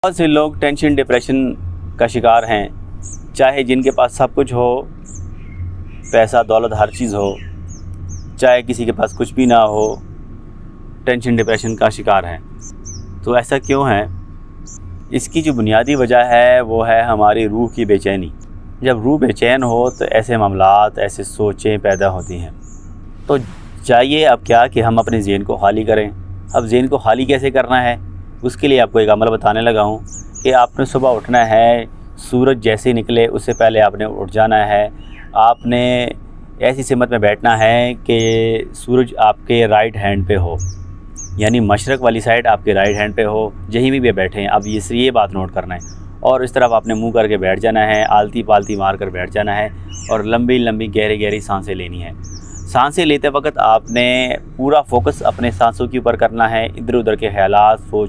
बहुत से लोग टेंशन डिप्रेशन का शिकार हैं, चाहे जिनके पास सब कुछ हो, पैसा दौलत हर चीज़ हो, चाहे किसी के पास कुछ भी ना हो, टेंशन डिप्रेशन का शिकार हैं। तो ऐसा क्यों है? इसकी जो बुनियादी वजह है वो है हमारी रूह की बेचैनी। जब रूह बेचैन हो तो ऐसे मामलात, ऐसे सोचें पैदा होती हैं। तो चाहिए अब क्या कि हम अपने ज़हन को खाली करें। अब ज़हन को खाली कैसे करना है, उसके लिए आपको एक अमल बताने लगा हूँ कि आपने सुबह उठना है, सूरज जैसे निकले उससे पहले आपने उठ जाना है। आपने ऐसी सिमत में बैठना है कि सूरज आपके राइट हैंड पे हो, यानी मशरक़ वाली साइड आपके राइट हैंड पे हो, जहीं भी बैठे हैं। अब ये बात नोट करना है और इस तरफ आपने मुंह करके बैठ जाना है, आलती पालती मार कर बैठ जाना है और लंबी लंबी गहरी गहरी सांसें लेनी है। सांसें लेते वक्त आपने पूरा फोकस अपने सांसों के ऊपर करना है, इधर उधर के ख्यालात, सोच